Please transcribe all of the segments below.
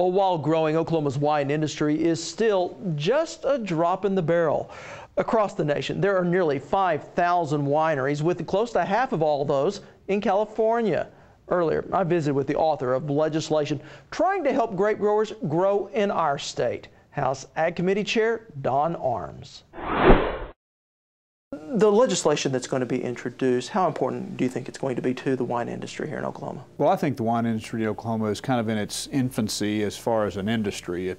Well, while growing, Oklahoma's wine industry is still just a drop in the barrel. Across the nation, there are nearly 5,000 wineries, with close to half of all those in California. Earlier, I visited with the author of legislation trying to help grape growers grow in our state, House Ag Committee Chair Don Arms. The legislation that's going to be introduced, how important do you think it's going to be to the wine industry here in Oklahoma? Well, I think the wine industry in Oklahoma is kind of in its infancy as far as an industry.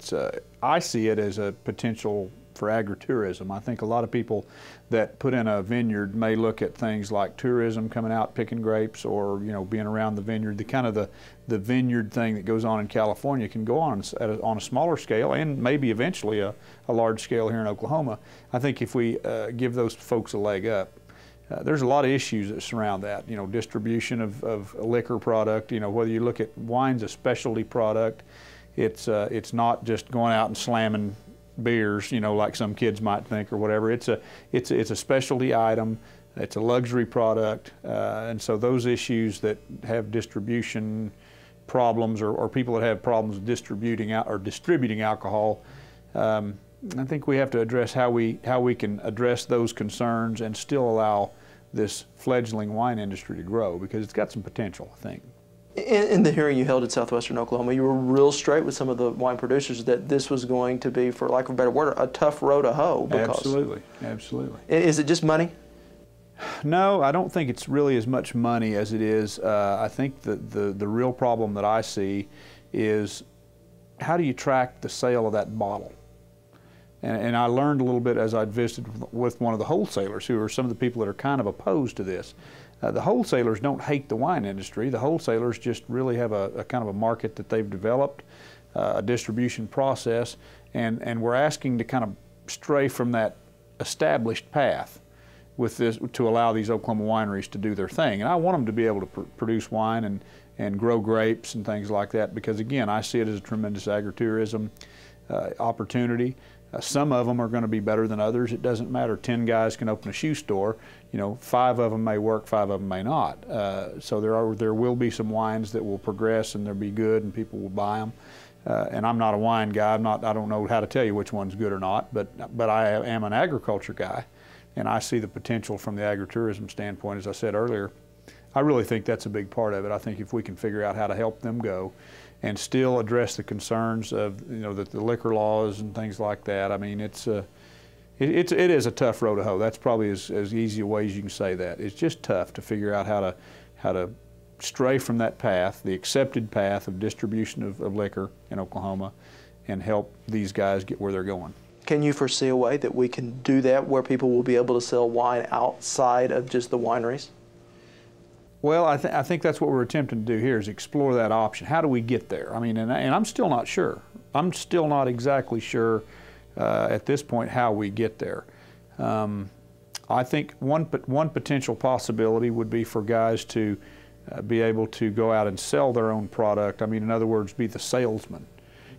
I see it as a potential for agritourism. I think a lot of people that put in a vineyard may look at things like tourism, coming out picking grapes, or being around the vineyard. The vineyard thing that goes on in California can go on on a smaller scale, and maybe eventually a large scale here in Oklahoma. I think if we give those folks a leg up, there's a lot of issues that surround that. Distribution of a liquor product. Whether you look at wine's a specialty product, it's not just going out and slamming beers, like some kids might think or whatever. It's a specialty item. It's a luxury product, and so those issues that have distribution problems, or people that have problems distributing alcohol, I think we have to address how we can address those concerns and still allow this fledgling wine industry to grow, because it's got some potential, I think. In the hearing you held in southwestern Oklahoma, you were real straight with some of the wine producers that this was going to be, for lack of a better word, a tough row to hoe. Absolutely, absolutely. Is it just money? No, I don't think it's really as much money as it is. I think the real problem that I see is, how do you track the sale of that bottle? And I learned a little bit as I visited with one of the wholesalers, who are some of the people that are kind of opposed to this. The wholesalers don't hate the wine industry. The wholesalers just really have a kind of a market that they've developed, a distribution process, and we're asking to kind of stray from that established path with this, to allow these Oklahoma wineries to do their thing. And I want them to be able to produce wine and grow grapes and things like that, because again, I see it as a tremendous agritourism opportunity. Some of them are going to be better than others. It doesn't matter. 10 guys can open a shoe store. 5 of them may work, 5 of them may not. So there will be some wines that will progress and they'll be good and people will buy them. And I'm not a wine guy. I don't know how to tell you which one's good or not. But I am an agriculture guy, and I see the potential from the agritourism standpoint. As I said earlier, I really think that's a big part of it. I think if we can figure out how to help them go, and still address the concerns of the liquor laws and things like that. I mean, it is a tough road to hoe. That's probably as easy a way as you can say that. It's just tough to figure out how to stray from that path, the accepted path of distribution of liquor in Oklahoma, and help these guys get where they're going. Can you foresee a way that we can do that, where people will be able to sell wine outside of just the wineries? Well, I think that's what we're attempting to do here, is explore that option. How do we get there? I mean, and I'm still not sure. I'm still not exactly sure at this point how we get there. I think one potential possibility would be for guys to be able to go out and sell their own product. I mean, in other words, be the salesman.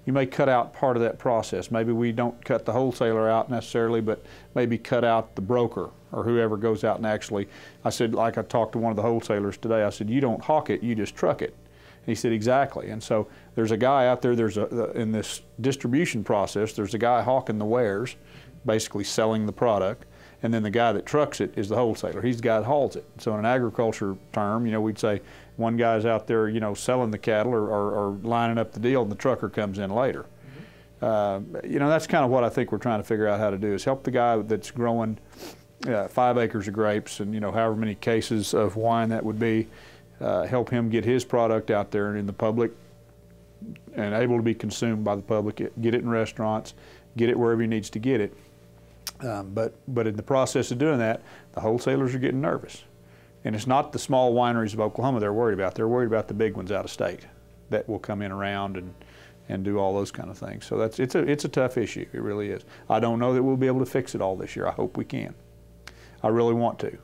You may cut out part of that process. Maybe we don't cut the wholesaler out necessarily, but maybe cut out the broker or whoever goes out and actually, I said, like I talked to one of the wholesalers today, I said, you don't hawk it, you just truck it. And he said, exactly. And so there's a guy out there, in this distribution process, there's a guy hawking the wares, basically selling the product, and then the guy that trucks it is the wholesaler. He's the guy that hauls it. So in an agriculture term, we'd say one guy's out there, selling the cattle or lining up the deal, and the trucker comes in later. That's kind of what I think we're trying to figure out how to do, is help the guy that's growing 5 acres of grapes and however many cases of wine that would be, help him get his product out there and in the public and able to be consumed by the public, get it in restaurants, get it wherever he needs to get it. But in the process of doing that, the wholesalers are getting nervous. And it's not the small wineries of Oklahoma they're worried about. They're worried about the big ones out of state that will come in around and do all those kind of things. So it's a tough issue. It really is. I don't know that we'll be able to fix it all this year. I hope we can. I really want to.